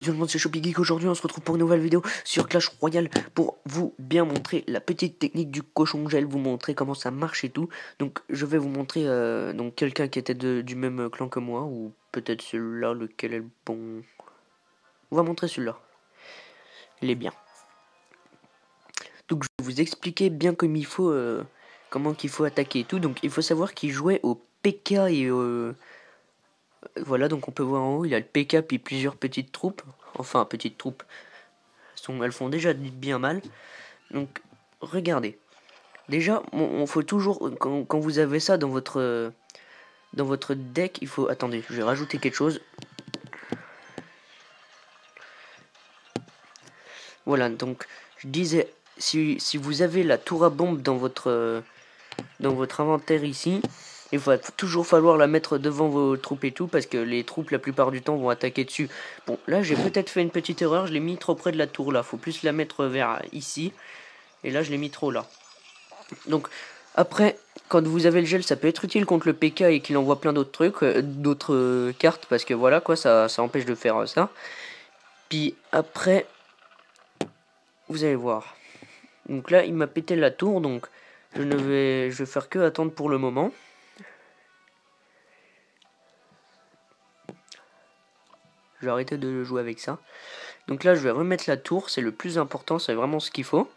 Tout le monde, c'est Shopee Geek. Aujourd'hui on se retrouve pour une nouvelle vidéo sur Clash Royale pour vous bien montrer la petite technique du cochon gel, vous montrer comment ça marche et tout. Donc je vais vous montrer donc quelqu'un qui était du même clan que moi, ou peut-être celui-là, lequel est le bon. On va montrer celui-là, il est bien. Donc je vais vous expliquer bien comme il faut comment qu'il faut attaquer et tout. Donc il faut savoir qu'il jouait au PK et voilà, donc on peut voir en haut, il a le PK puis plusieurs petites troupes. Enfin, petites troupes, elles font déjà bien mal. Donc regardez. Déjà, on faut toujours, quand vous avez ça dans votre deck, il faut... Attendez, je vais rajouter quelque chose. Voilà, donc je disais, si vous avez la tour à bombe dans votre inventaire ici, il va toujours falloir la mettre devant vos troupes et tout, parce que les troupes, la plupart du temps, vont attaquer dessus. Bon, là, j'ai peut-être fait une petite erreur, je l'ai mis trop près de la tour, là. Faut plus la mettre vers ici, et là, je l'ai mis trop là. Donc, après, quand vous avez le gel, ça peut être utile contre le PK et qu'il envoie plein d'autres trucs, d'autres cartes, parce que voilà, quoi, ça empêche de faire ça. Puis après, vous allez voir. Donc là, il m'a pété la tour, donc je vais faire que attendre pour le moment. Je vais arrêter de jouer avec ça. Donc là, je vais remettre la tour, c'est le plus important, c'est vraiment ce qu'il faut.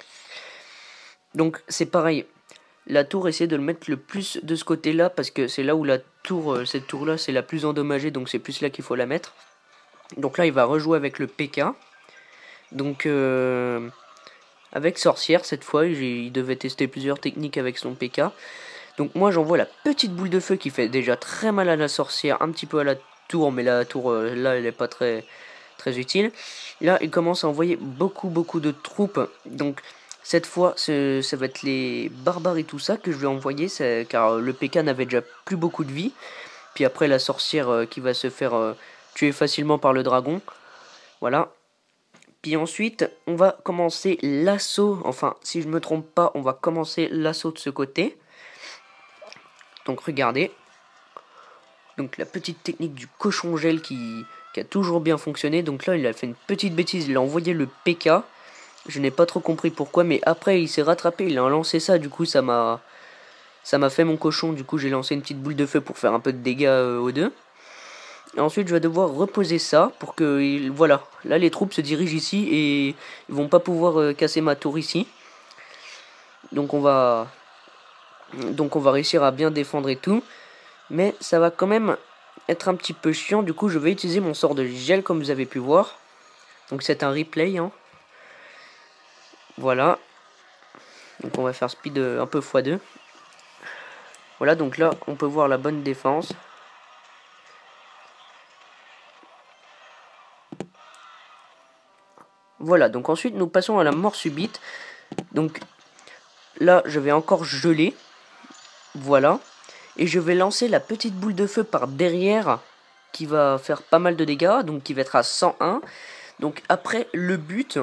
Donc c'est pareil, la tour, essayez de le mettre le plus de ce côté-là, parce que c'est là où la tour, cette tour-là, c'est la plus endommagée, donc c'est plus là qu'il faut la mettre. Donc là, il va rejouer avec le PK. Donc, avec sorcière, cette fois, il devait tester plusieurs techniques avec son PK. Donc moi, j'envoie la petite boule de feu qui fait déjà très mal à la sorcière, un petit peu à la tour, mais la tour, là, elle n'est pas très utile. Là, il commence à envoyer beaucoup de troupes. Donc, cette fois, ça va être les barbares et tout ça que je vais envoyer, car le PK n'avait déjà plus beaucoup de vie. Puis après, la sorcière qui va se faire tuer facilement par le dragon. Voilà. Puis ensuite, on va commencer l'assaut. Enfin, si je me trompe pas, on va commencer l'assaut de ce côté. Donc regardez. Donc la petite technique du cochon gel qui a toujours bien fonctionné. Donc là, il a fait une petite bêtise. Il a envoyé le PK. Je n'ai pas trop compris pourquoi. Mais après, il s'est rattrapé. Il a lancé ça. Du coup, ça m'a fait mon cochon. Du coup, j'ai lancé une petite boule de feu pour faire un peu de dégâts aux deux. Et ensuite, je vais devoir reposer ça pour que... Voilà. Là, les troupes se dirigent ici et ils vont pas pouvoir casser ma tour ici. Donc on va réussir à bien défendre et tout. Mais ça va quand même être un petit peu chiant. Du coup, je vais utiliser mon sort de gel comme vous avez pu voir. Donc c'est un replay. Hein. Voilà. Donc on va faire speed un peu x2. Voilà, donc là, on peut voir la bonne défense. Voilà, donc ensuite nous passons à la mort subite. Donc là, je vais encore geler. Voilà. Et je vais lancer la petite boule de feu par derrière qui va faire pas mal de dégâts. Donc qui va être à 101. Donc après, le but,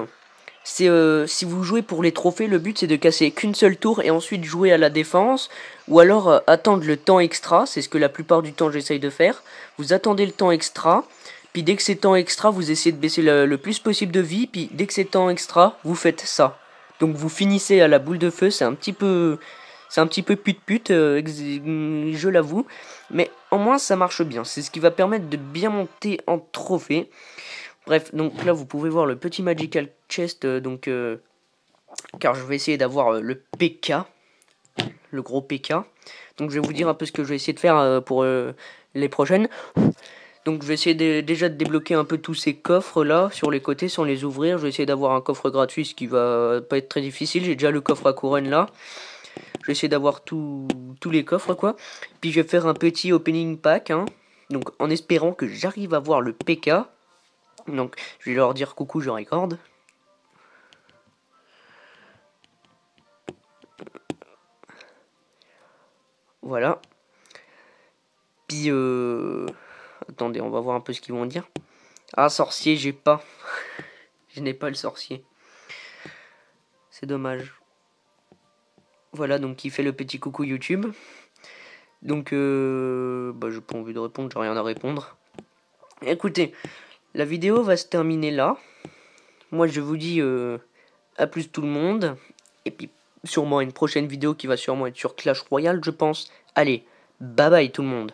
c'est si vous jouez pour les trophées, le but c'est de casser qu'une seule tour et ensuite jouer à la défense. Ou alors attendre le temps extra. C'est ce que la plupart du temps j'essaye de faire. Vous attendez le temps extra. Puis dès que c'est temps extra, vous essayez de baisser le plus possible de vie. Puis dès que c'est temps extra, vous faites ça. Donc vous finissez à la boule de feu. C'est un petit peu pute-pute, je l'avoue. Mais au moins ça marche bien. C'est ce qui va permettre de bien monter en trophée. Bref, donc là vous pouvez voir le petit Magical Chest. Car je vais essayer d'avoir le PK. Le gros PK. Donc je vais vous dire un peu ce que je vais essayer de faire pour les prochaines. Donc je vais essayer déjà de débloquer un peu tous ces coffres là sur les côtés sans les ouvrir. Je vais essayer d'avoir un coffre gratuit, ce qui va pas être très difficile. J'ai déjà le coffre à couronne là. Je vais essayer d'avoir tous les coffres quoi. Puis je vais faire un petit opening pack. Hein. Donc en espérant que j'arrive à voir le PK. Donc je vais leur dire coucou, je recorde. Voilà. Puis attendez, on va voir un peu ce qu'ils vont dire. Ah, sorcier, j'ai pas. Je n'ai pas le sorcier. C'est dommage. Voilà, donc il fait le petit coucou YouTube. Donc, j'ai pas envie de répondre, j'ai rien à répondre. Écoutez, La vidéo va se terminer là. Moi je vous dis à plus tout le monde. Et puis sûrement une prochaine vidéo qui va sûrement être sur Clash Royale je pense. Allez, bye bye tout le monde.